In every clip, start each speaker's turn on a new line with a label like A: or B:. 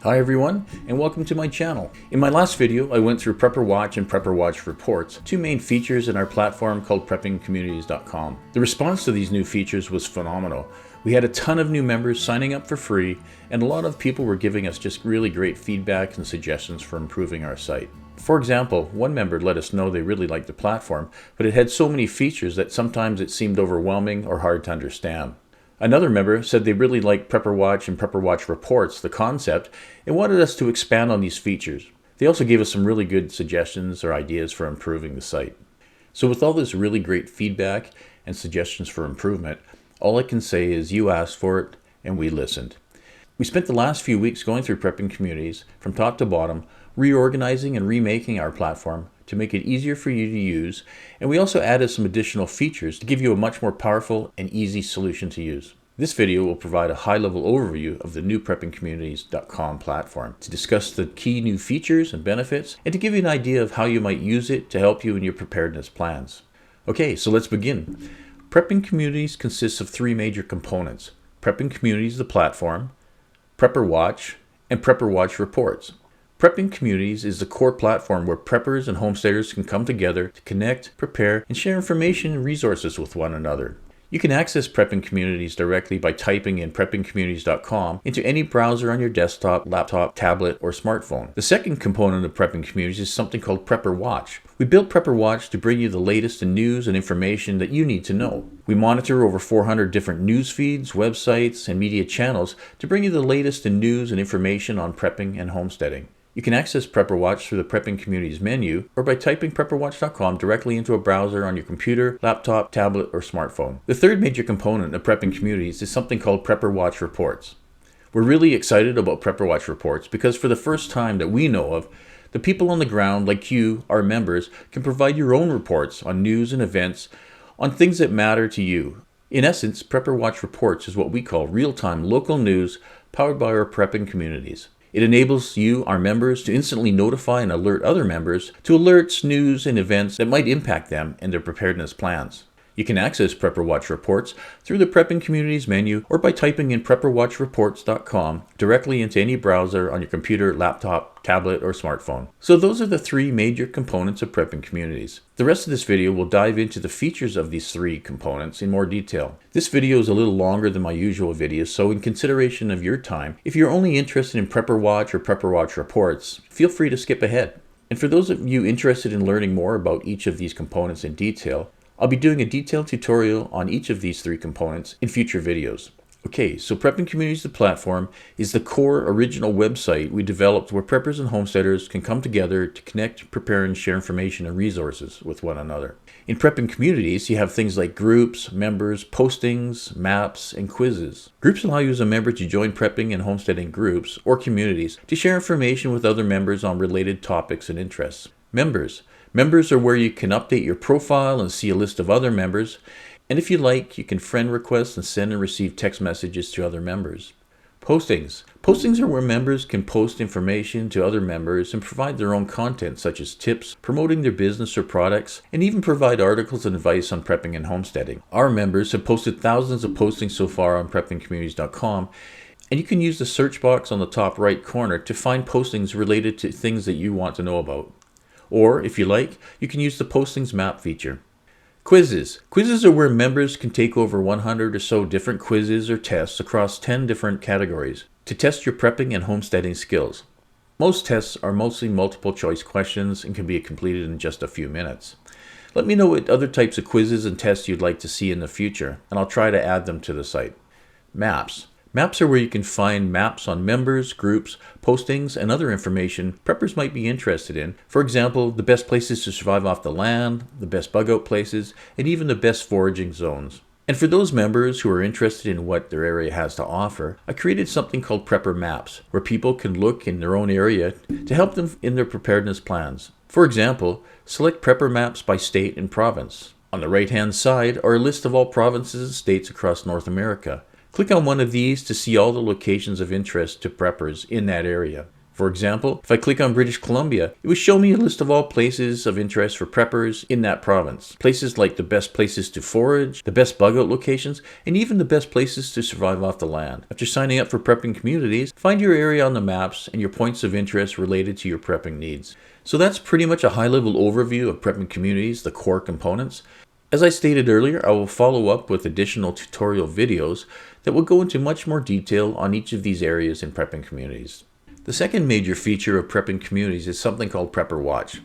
A: Hi everyone, and welcome to my channel. In my last video, I went through Prepper Watch and Prepper Watch Reports, two main features in our platform called preppingcommunities.com. The response to these new features was phenomenal. We had a ton of new members signing up for free, and a lot of people were giving us just really great feedback and suggestions for improving our site. For example, one member let us know they really liked the platform, but it had so many features that sometimes it seemed overwhelming or hard to understand. Another member said they really liked Prepper Watch and Prepper Watch Reports, the concept, and wanted us to expand on these features. They also gave us some really good suggestions or ideas for improving the site. So with all this really great feedback and suggestions for improvement, all I can say is you asked for it and we listened. We spent the last few weeks going through Prepping Communities from top to bottom, reorganizing and remaking our platform to make it easier for you to use, and we also added some additional features to give you a much more powerful and easy solution to use. This video will provide a high-level overview of the new preppingcommunities.com platform to discuss the key new features and benefits and to give you an idea of how you might use it to help you in your preparedness plans. Okay, so let's begin. Prepping Communities consists of three major components: Prepping Communities, the platform, Prepper Watch, and Prepper Watch Reports. Prepping Communities is the core platform where preppers and homesteaders can come together to connect, prepare, and share information and resources with one another. You can access Prepping Communities directly by typing in preppingcommunities.com into any browser on your desktop, laptop, tablet, or smartphone. The second component of Prepping Communities is something called Prepper Watch. We built Prepper Watch to bring you the latest in news and information that you need to know. We monitor over 400 different news feeds, websites, and media channels to bring you the latest in news and information on prepping and homesteading. You can access Prepper Watch through the Prepping Communities menu or by typing prepperwatch.com directly into a browser on your computer, laptop, tablet, or smartphone. The third major component of Prepping Communities is something called Prepper Watch Reports. We're really excited about Prepper Watch Reports because for the first time that we know of, the people on the ground, like you, our members, can provide your own reports on news and events on things that matter to you. In essence, Prepper Watch Reports is what we call real-time local news powered by our Prepping Communities. It enables you, our members, to instantly notify and alert other members to alerts, news, and events that might impact them and their preparedness plans. You can access Prepper Watch Reports through the Prepping Communities menu or by typing in prepperwatchreports.com directly into any browser on your computer, laptop, tablet, or smartphone. So those are the three major components of Prepping Communities. The rest of this video will dive into the features of these three components in more detail. This video is a little longer than my usual videos, so in consideration of your time, if you're only interested in Prepper Watch or Prepper Watch Reports, feel free to skip ahead. And for those of you interested in learning more about each of these components in detail, I'll be doing a detailed tutorial on each of these three components in future videos. Okay, so Prepping Communities, the platform, is the core original website we developed where preppers and homesteaders can come together to connect, prepare, and share information and resources with one another. In Prepping Communities, you have things like groups, members, postings, maps, and quizzes. Groups allow you as a member to join prepping and homesteading groups or communities to share information with other members on related topics and interests. Members are where you can update your profile and see a list of other members. And if you like, you can friend request and send and receive text messages to other members. Postings are where members can post information to other members and provide their own content, such as tips, promoting their business or products, and even provide articles and advice on prepping and homesteading. Our members have posted thousands of postings so far on preppingcommunities.com, and you can use the search box on the top right corner to find postings related to things that you want to know about. Or, if you like, you can use the Postings Map feature. Quizzes are where members can take over 100 or so different quizzes or tests across 10 different categories to test your prepping and homesteading skills. Most tests are mostly multiple choice questions and can be completed in just a few minutes. Let me know what other types of quizzes and tests you'd like to see in the future, and I'll try to add them to the site. Maps are where you can find maps on members, groups, postings, and other information preppers might be interested in. For example, the best places to survive off the land, the best bug out places, and even the best foraging zones. And for those members who are interested in what their area has to offer, I created something called Prepper Maps, where people can look in their own area to help them in their preparedness plans. For example, select Prepper Maps by state and province. On the right-hand side are a list of all provinces and states across North America. Click on one of these to see all the locations of interest to preppers in that area. For example, if I click on British Columbia, it would show me a list of all places of interest for preppers in that province. Places like the best places to forage, the best bug out locations, and even the best places to survive off the land. After signing up for prepping communities, find your area on the maps and your points of interest related to your prepping needs. So that's pretty much a high-level overview of prepping communities, the core components. As I stated earlier, I will follow up with additional tutorial videos that will go into much more detail on each of these areas in prepping communities. The second major feature of prepping communities is something called Prepper Watch.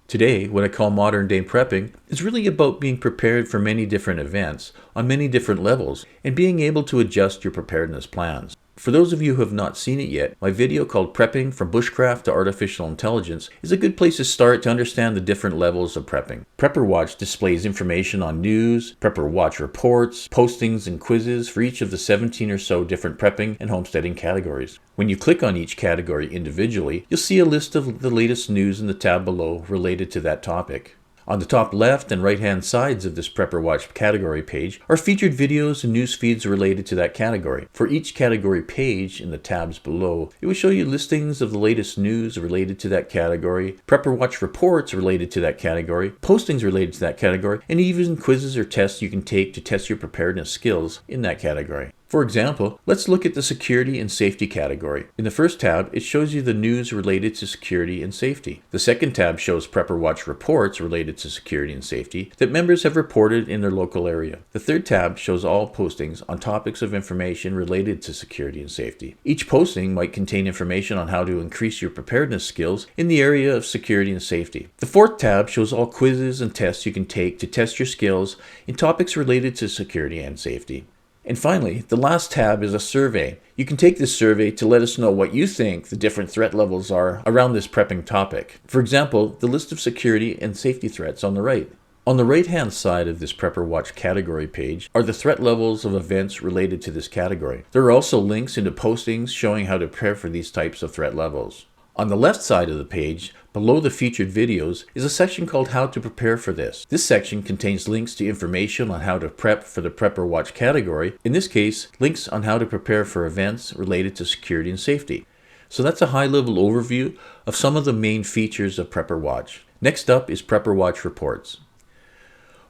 A: Today, what I call modern day prepping is really about being prepared for many different events on many different levels and being able to adjust your preparedness plans. For those of you who have not seen it yet, my video called Prepping from Bushcraft to Artificial Intelligence is a good place to start to understand the different levels of prepping. Prepper Watch displays information on news, Prepper Watch reports, postings, and quizzes for each of the 17 or so different prepping and homesteading categories. When you click on each category individually, you'll see a list of the latest news in the tab below related to that topic. On the top left and right hand sides of this Prepper Watch category page are featured videos and news feeds related to that category. For each category page in the tabs below, it will show you listings of the latest news related to that category, Prepper Watch reports related to that category, postings related to that category, and even quizzes or tests you can take to test your preparedness skills in that category. For example, let's look at the security and safety category. In the first tab, it shows you the news related to security and safety. The second tab shows Prepper Watch reports related to security and safety that members have reported in their local area. The third tab shows all postings on topics of information related to security and safety. Each posting might contain information on how to increase your preparedness skills in the area of security and safety. The fourth tab shows all quizzes and tests you can take to test your skills in topics related to security and safety. And finally, the last tab is a survey. You can take this survey to let us know what you think the different threat levels are around this prepping topic. For example, the list of security and safety threats on the right. On the right-hand side of this Prepper Watch category page are the threat levels of events related to this category. There are also links into postings showing how to prepare for these types of threat levels. On the left side of the page, below the featured videos, is a section called How to Prepare for This. This section contains links to information on how to prep for the Prepper Watch category. In this case, links on how to prepare for events related to security and safety. So that's a high-level overview of some of the main features of Prepper Watch. Next up is Prepper Watch reports.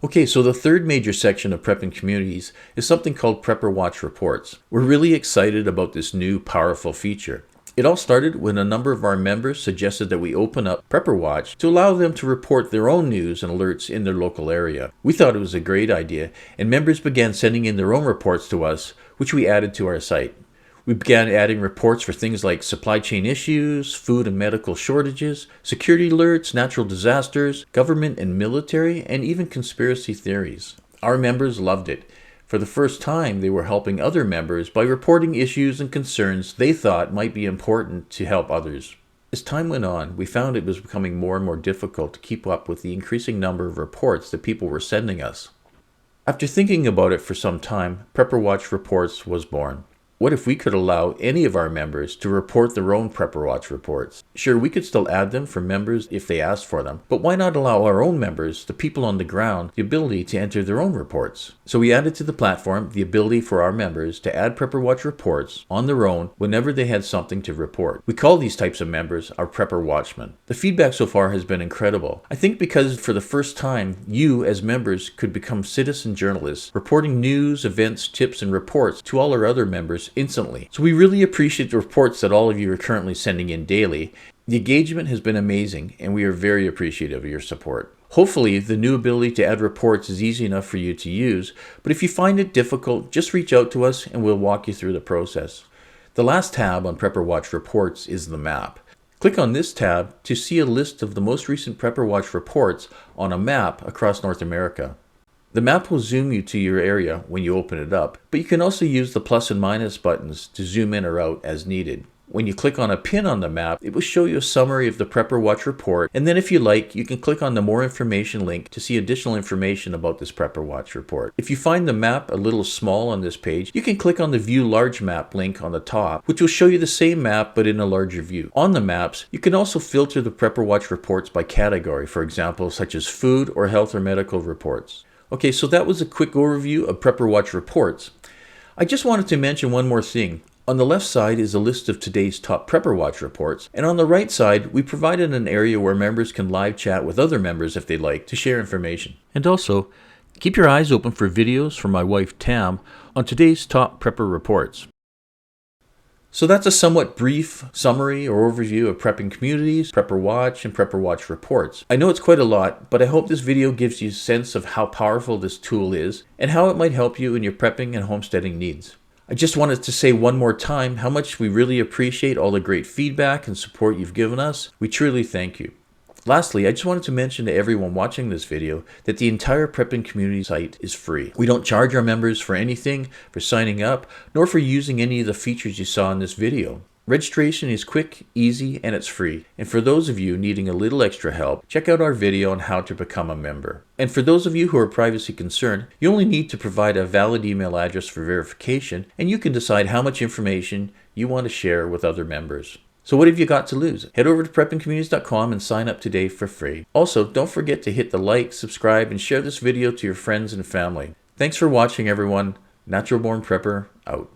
A: Okay, so the third major section of prepping communities is something called Prepper Watch reports. We're really excited about this new powerful feature. It all started when a number of our members suggested that we open up Prepper Watch to allow them to report their own news and alerts in their local area. We thought it was a great idea, and members began sending in their own reports to us, which we added to our site. We began adding reports for things like supply chain issues, food and medical shortages, security alerts, natural disasters, government and military, and even conspiracy theories. Our members loved it. For the first time, they were helping other members by reporting issues and concerns they thought might be important to help others. As time went on, we found it was becoming more and more difficult to keep up with the increasing number of reports that people were sending us. After thinking about it for some time, Prepper Watch Reports was born. What if we could allow any of our members to report their own Prepper Watch reports? Sure, we could still add them for members if they asked for them, but why not allow our own members, the people on the ground, the ability to enter their own reports? So we added to the platform the ability for our members to add Prepper Watch reports on their own whenever they had something to report. We call these types of members our Prepper Watchmen. The feedback so far has been incredible. I think because for the first time, you as members could become citizen journalists, reporting news, events, tips, and reports to all our other members instantly. So we really appreciate the reports that all of you are currently sending in daily. The engagement has been amazing, and we are very appreciative of your support. Hopefully, the new ability to add reports is easy enough for you to use, but if you find it difficult, just reach out to us and we'll walk you through the process. The last tab on Prepper Watch reports is the map. Click on this tab to see a list of the most recent Prepper Watch reports on a map across North America. The map will zoom you to your area when you open it up, but you can also use the plus and minus buttons to zoom in or out as needed. When you click on a pin on the map, it will show you a summary of the Prepper Watch report, and then if you like, you can click on the More Information link to see additional information about this Prepper Watch report. If you find the map a little small on this page, you can click on the View Large Map link on the top, which will show you the same map but in a larger view. On the maps, you can also filter the Prepper Watch reports by category, for example, such as food or health or medical reports. Okay, so that was a quick overview of Prepper Watch reports. I just wanted to mention one more thing. On the left side is a list of today's top Prepper Watch reports, and on the right side, we provided an area where members can live chat with other members if they'd like to share information. And also, keep your eyes open for videos from my wife Tam on today's top Prepper reports. So that's a somewhat brief summary or overview of prepping communities, Prepper Watch, and Prepper Watch reports. I know it's quite a lot, but I hope this video gives you a sense of how powerful this tool is and how it might help you in your prepping and homesteading needs. I just wanted to say one more time how much we really appreciate all the great feedback and support you've given us. We truly thank you. Lastly, I just wanted to mention to everyone watching this video that the entire prepping community site is free. We don't charge our members for anything, for signing up, nor for using any of the features you saw in this video. Registration is quick, easy, and it's free. And for those of you needing a little extra help, check out our video on how to become a member. And for those of you who are privacy concerned, you only need to provide a valid email address for verification, and you can decide how much information you want to share with other members. So what have you got to lose? Head over to preppingcommunities.com and sign up today for free. Also, don't forget to hit the like, subscribe, and share this video to your friends and family. Thanks for watching, everyone. Natural Born Prepper, out.